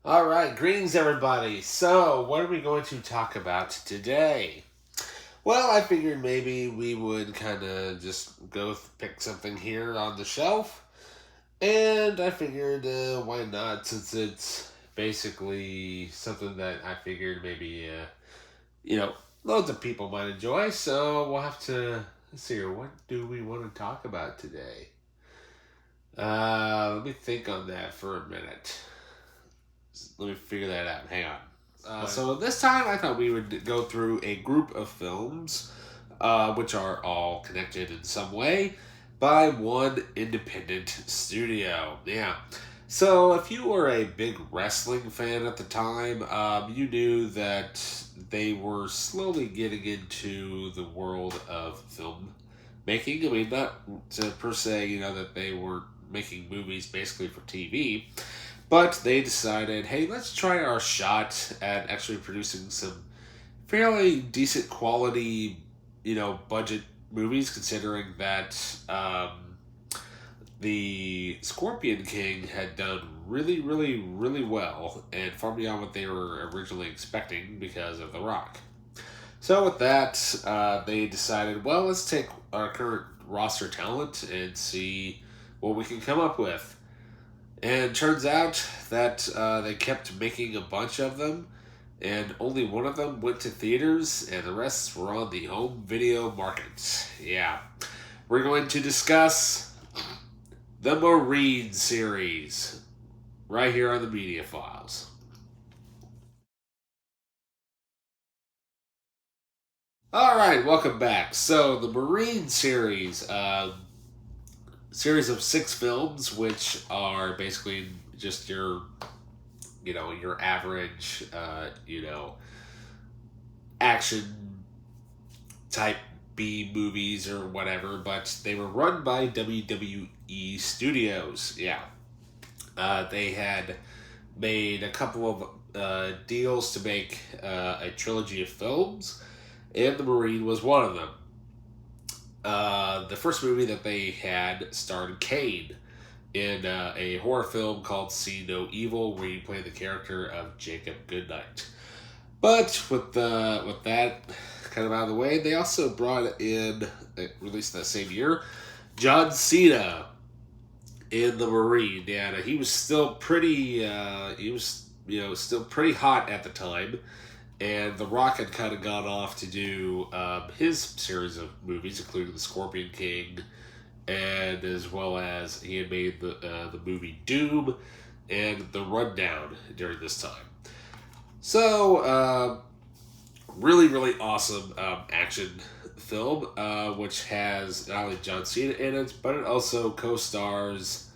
All right, greetings everybody. So, what are we going to talk about today? Well, I figured maybe we would kind of just pick something here on the shelf, and I figured why not, since it's basically something that I figured maybe you know loads of people might enjoy. So we'll have to let's see here. What do we want to talk about today? Let me think on that for a minute. Let me figure that out. Hang on. So this time I thought we would go through a group of films, which are all connected in some way by one independent studio. Yeah. So if you were a big wrestling fan at the time, you knew that they were slowly getting into the world of film making. I mean, not to per se, that they were making movies basically for TV. But they decided, hey, let's try our shot at actually producing some fairly decent quality, budget movies, considering that the Scorpion King had done really, really, really well and far beyond what they were originally expecting because of The Rock. So with that, they decided, well, let's take our current roster talent and see what we can come up with. And turns out that they kept making a bunch of them, and only one of them went to theaters, and the rest were on the home video market. Yeah. We're going to discuss the Marine series right here on the Media Files. Alright, welcome back. So, the Marine series of 6 films, which are basically just your average, action type B movies or whatever, but they were run by WWE Studios. Yeah. They had made a couple of deals to make a trilogy of films, and The Marine was one of them. The first movie that they had starred Kane in a horror film called See No Evil, where he played the character of Jacob Goodnight. But with that kind of out of the way, they also brought in, released that same year, John Cena in The Marine. Yeah, he was still pretty, still pretty hot at the time. And The Rock had kind of gone off to do his series of movies, including The Scorpion King, and as well as he had made the movie Doom and The Rundown during this time. So, really, really awesome action film, which has not only John Cena in it, but it also co-stars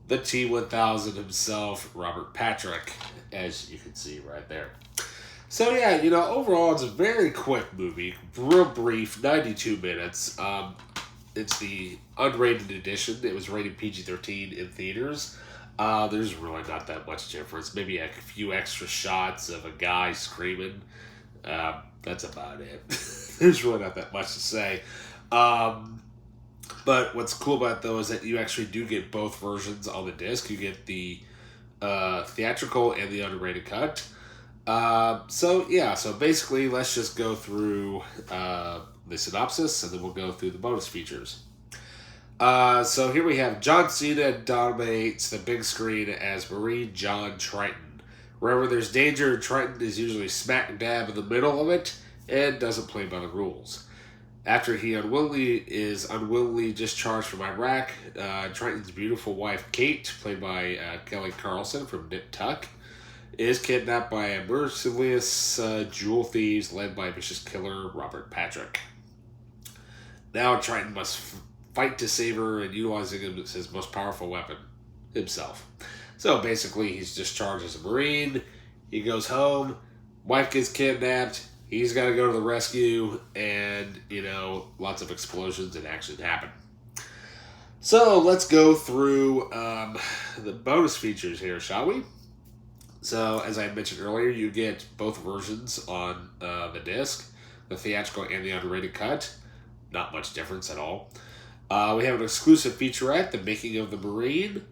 the T-1000 himself, Robert Patrick, as you can see right there. So yeah, overall it's a very quick movie, real brief, 92 minutes. It's the unrated edition. It was rated PG-13 in theaters. There's really not that much difference. Maybe a few extra shots of a guy screaming. That's about it. There's really not that much to say. But what's cool about it, though, is that you actually do get both versions on the disc. You get the theatrical and the unrated cut. So basically, let's just go through the synopsis, and then we'll go through the bonus features. So here we have John Cena dominates the big screen as Marine John Triton. Wherever there's danger, Triton is usually smack dab in the middle of it and doesn't play by the rules. After he is unwillingly discharged from Iraq, Triton's beautiful wife Kate, played by Kelly Carlson from Nip Tuck, is kidnapped by a merciless jewel thieves led by vicious killer Robert Patrick. Now Triton must fight to save her and utilizing his most powerful weapon, himself. So basically, he's discharged as a Marine. He goes home. Wife gets kidnapped. He's got to go to the rescue, and lots of explosions and action happen. So let's go through the bonus features here, shall we? So, as I mentioned earlier, you get both versions on the disc, the theatrical and the unrated cut. Not much difference at all. We have an exclusive featurette, The Making of the Marine.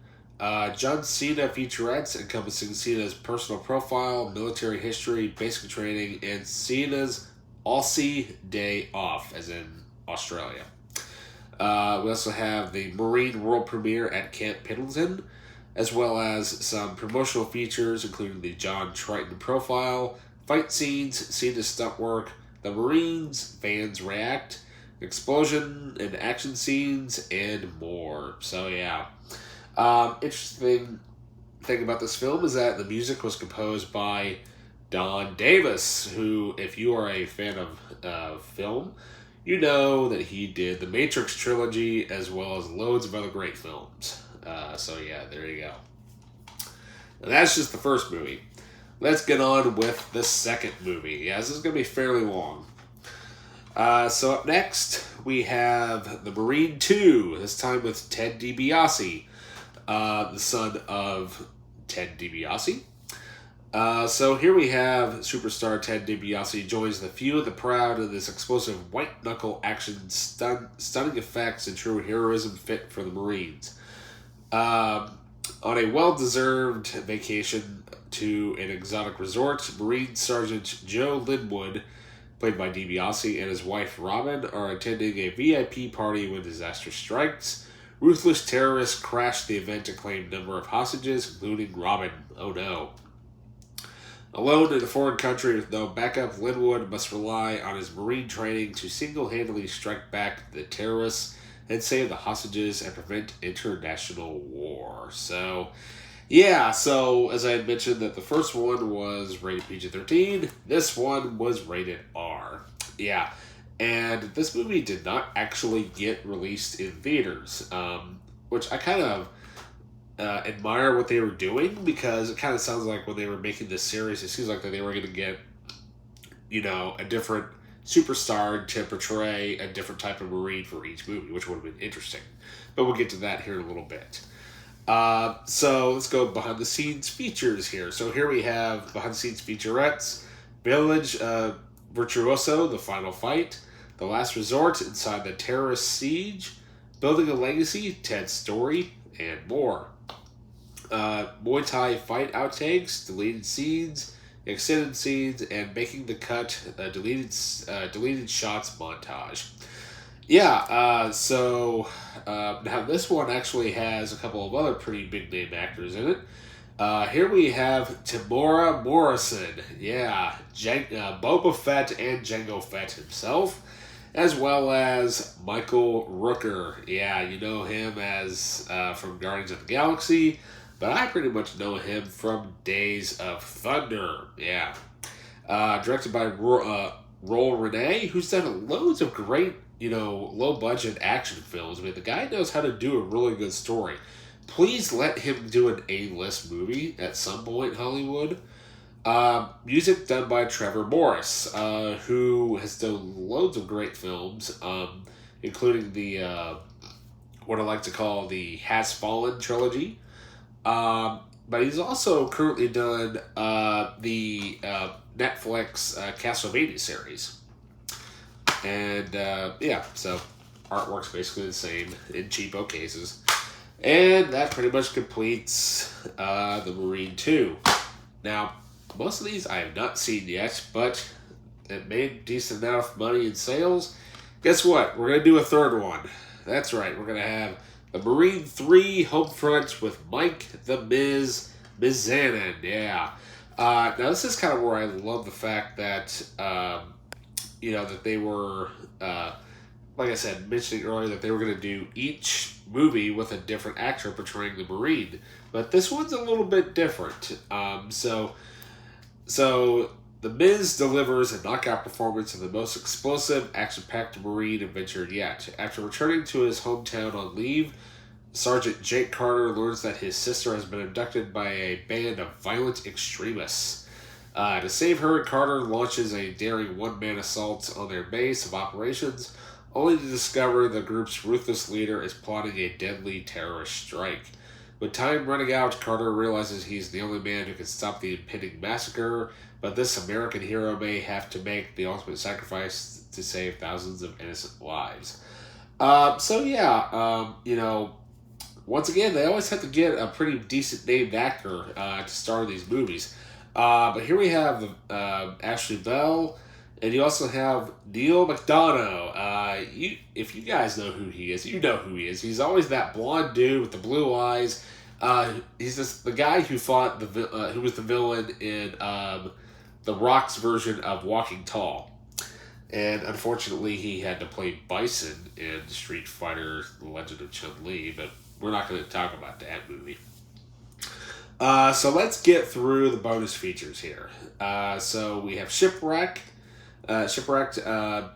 John Cena featurettes encompassing Cena's personal profile, military history, basic training, and Cena's Aussie Day Off, as in Australia. We also have the Marine World Premiere at Camp Pendleton, as well as some promotional features, including the John Triton profile, fight scenes, Cena's stunt work, the Marines, fans react, explosion and action scenes, and more. So yeah. Interesting thing about this film is that the music was composed by Don Davis, who, if you are a fan of film, you know that he did the Matrix trilogy as well as loads of other great films. So yeah, there you go. And that's just the first movie. Let's get on with the second movie. Yeah, this is going to be fairly long. So up next, we have The Marine 2, this time with Ted DiBiase, the son of Ted DiBiase. So here we have superstar Ted DiBiase joins the few and the proud in this explosive white-knuckle action, stunning effects, and true heroism fit for the Marines. On a well-deserved vacation to an exotic resort, Marine Sergeant Joe Linwood, played by DiBiase, and his wife Robin are attending a VIP party when disaster strikes. Ruthless terrorists crash the event to claim a number of hostages, including Robin. Oh no. Alone in a foreign country with no backup, Linwood must rely on his Marine training to single-handedly strike back the terrorists and save the hostages and prevent international war. So, yeah, so as I had mentioned that the first one was rated PG-13, this one was rated R. Yeah. And this movie did not actually get released in theaters, which I kind of admire what they were doing, because it kind of sounds like when they were making this series, it seems like that they were going to get, a different superstar to portray a different type of Marine for each movie, which would have been interesting. But we'll get to that here in a little bit. So let's go behind the scenes features here. So here we have behind the scenes featurettes, Village Virtuoso, The Final Fight, The Last Resort, Inside the Terrorist Siege, Building a Legacy, Ted's Story, and more. Muay Thai fight outtakes, deleted scenes, extended scenes, and Making the Cut, deleted shots montage. Yeah, so now this one actually has a couple of other pretty big name actors in it. Here we have Tamora Morrison, yeah, Boba Fett and Jango Fett himself, as well as Michael Rooker. Yeah, you know him as from Guardians of the Galaxy, but I pretty much know him from Days of Thunder. Yeah, directed by Roel Renee, who's done loads of great, low budget action films. I mean, the guy knows how to do a really good story. Please let him do an A-list movie at some point in Hollywood. Music done by Trevor Morris, who has done loads of great films, including the, what I like to call the Has Fallen trilogy. But he's also currently done the Netflix Castlevania series. And, so artwork's basically the same in cheapo cases. And that pretty much completes the Marine 2. Now, most of these I have not seen yet, but it made decent enough money in sales. Guess what? We're going to do a third one. That's right. We're going to have the Marine 3 Homefront with Mike the Miz Mizanin. Yeah. Now, this is kind of where I love the fact that, that they were, like I said, mentioning earlier that they were going to do each movie with a different actor portraying the Marine. But this one's a little bit different. So The Miz delivers a knockout performance of the most explosive, action-packed Marine adventure yet. After returning to his hometown on leave, Sergeant Jake Carter learns that his sister has been abducted by a band of violent extremists. To save her, Carter launches a daring one-man assault on their base of operations, only to discover the group's ruthless leader is plotting a deadly terrorist strike. With time running out, Carter realizes he's the only man who can stop the impending massacre, but this American hero may have to make the ultimate sacrifice to save thousands of innocent lives. once again, they always have to get a pretty decent named actor to star in these movies. But here we have Ashley Bell, and you also have Neil McDonough. If you guys know who he is, you know who he is. He's always that blonde dude with the blue eyes. He's the guy who fought who was the villain in the Rock's version of Walking Tall. And unfortunately, he had to play Bison in Street Fighter: The Legend of Chun-Li, but we're not going to talk about that movie. So let's get through the bonus features here. So we have Shipwrecked,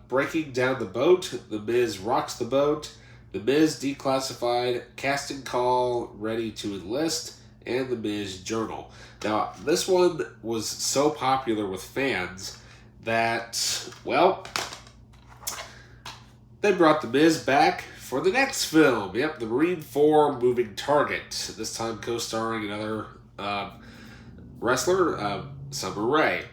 breaking down the boat. The Miz rocks the boat. The Miz declassified, casting call, ready to enlist, and the Miz journal. Now, this one was so popular with fans that, well, they brought the Miz back for the next film. Yep, the Marine 4 Moving Target. This time co-starring another wrestler, Summer Rae.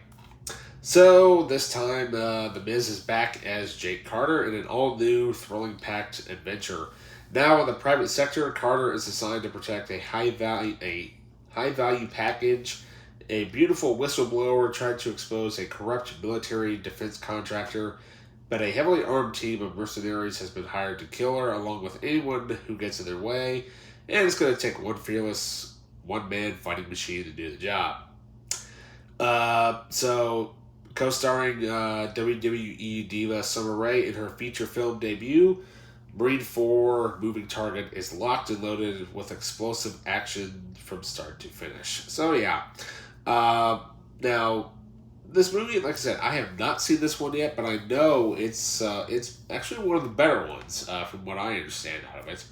So this time, the Miz is back as Jake Carter in an all-new, thrilling-packed adventure. Now in the private sector, Carter is assigned to protect a high-value package. A beautiful whistleblower tried to expose a corrupt military defense contractor, but a heavily armed team of mercenaries has been hired to kill her, along with anyone who gets in their way, and it's going to take one fearless, one-man fighting machine to do the job. So, co-starring WWE diva Summer Rae in her feature film debut, Marine 4 Moving Target is locked and loaded with explosive action from start to finish. So, yeah. Now, this movie, like I said, I have not seen this one yet, but I know it's actually one of the better ones, from what I understand out of it.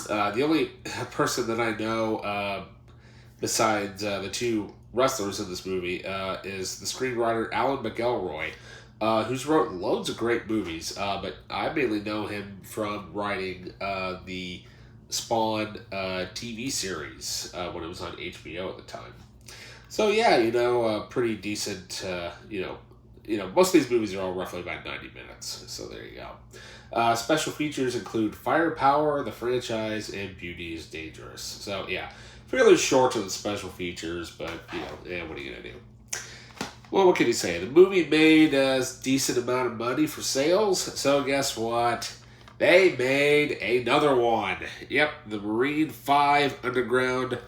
The only person that I know, besides the two wrestlers in this movie, is the screenwriter Alan McElroy, who's wrote loads of great movies, but I mainly know him from writing the Spawn TV series when it was on HBO at the time. So yeah, pretty decent. Most of these movies are all roughly about 90 minutes. So there you go. Special features include Firepower, the franchise, and Beauty is Dangerous. So yeah, fairly short on the special features, but what are you gonna do? Well, what can you say? The movie made a decent amount of money for sales. So guess what? They made another one. Yep, the Marine 5 Underground.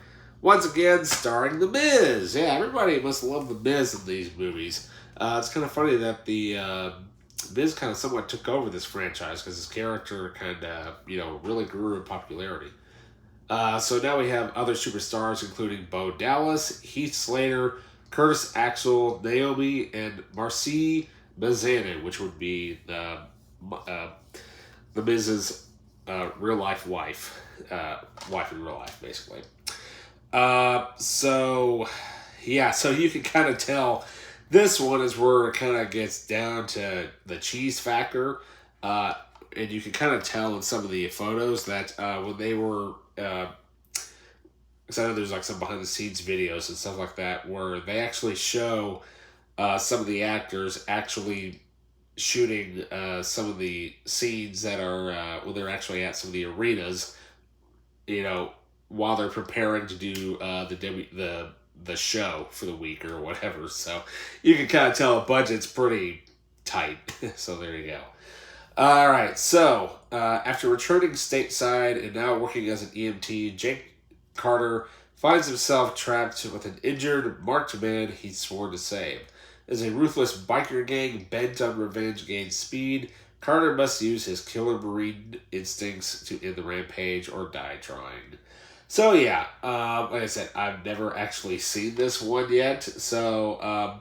Once again, starring The Miz. Yeah, everybody must love The Miz in these movies. It's kind of funny that the Miz kind of somewhat took over this franchise because his character kind of, really grew in popularity. So now we have other superstars, including Bo Dallas, Heath Slater, Curtis Axel, Naomi, and Marcy Mazanin, which would be the Miz's real-life wife. Wife in real life, basically. So you can kind of tell this one is where it kind of gets down to the cheese factor. And you can kind of tell in some of the photos that when they were... because I know there's like some behind the scenes videos and stuff like that where they actually show some of the actors actually shooting some of the scenes that are when they're actually at some of the arenas, while they're preparing to do the show for the week or whatever. So you can kind of tell the budget's pretty tight. So there you go. All right. So after returning stateside and now working as an EMT, Jake Carter finds himself trapped with an injured, marked man he swore to save. As a ruthless biker gang bent on revenge gains speed, Carter must use his killer Marine instincts to end the rampage or die trying. So yeah, like I said, I've never actually seen this one yet, so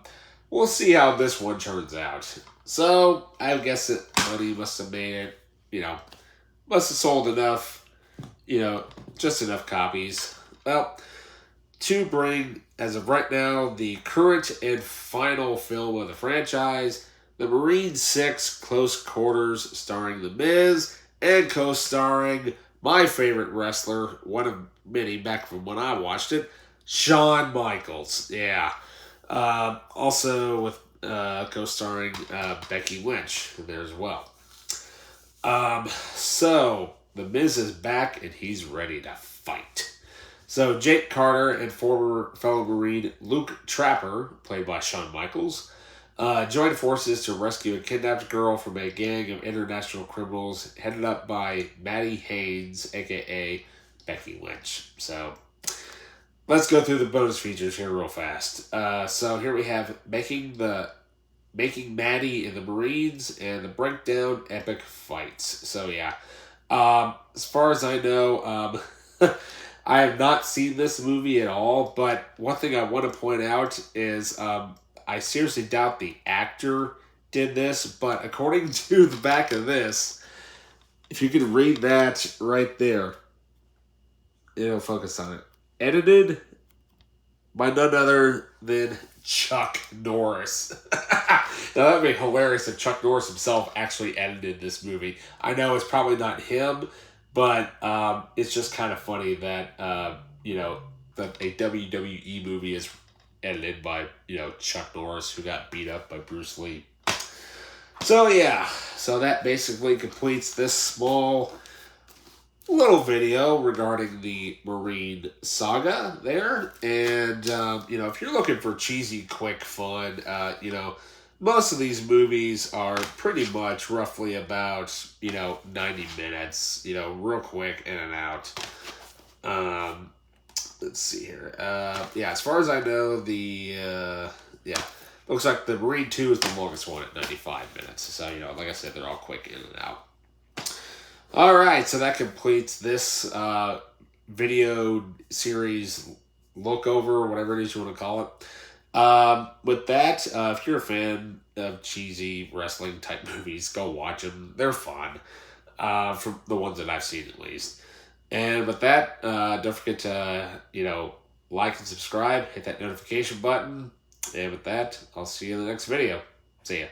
we'll see how this one turns out. So I guess that money must have made it, must have sold enough, just enough copies. Well, to bring, as of right now, the current and final film of the franchise, The Marine 6 Close Quarters, starring The Miz, and co-starring my favorite wrestler, one of many back from when I watched it, Shawn Michaels. Yeah. Also with co-starring Becky Lynch there as well. So, The Miz is back and he's ready to fight. So Jake Carter and former fellow Marine Luke Trapper, played by Shawn Michaels, joined forces to rescue a kidnapped girl from a gang of international criminals headed up by Maddie Haynes, aka Becky Lynch. So let's go through the bonus features here real fast. So here we have making Maddie in the Marines and the breakdown epic fights. So yeah, as far as I know, I have not seen this movie at all. But one thing I want to point out is I seriously doubt the actor did this. But according to the back of this, if you can read that right there, it'll focus on it. Edited by none other than Chuck Norris. Now that would be hilarious if Chuck Norris himself actually edited this movie. I know it's probably not him, but it's just kind of funny that that a WWE movie is edited by Chuck Norris, who got beat up by Bruce Lee. So yeah, so that basically completes this small little video regarding the Marine saga there. And if you're looking for cheesy, quick fun, most of these movies are pretty much roughly about 90 minutes, real quick, in and out. Let's see here. As far as I know, looks like the Marine 2 is the longest one at 95 minutes. So, like I said, they're all quick in and out. All right, so that completes this video series look over, whatever it is you want to call it. With that, if you're a fan of cheesy wrestling type movies, go watch them. They're fun, from the ones that I've seen at least. And with that, don't forget to like and subscribe, hit that notification button. And with that, I'll see you in the next video. See ya.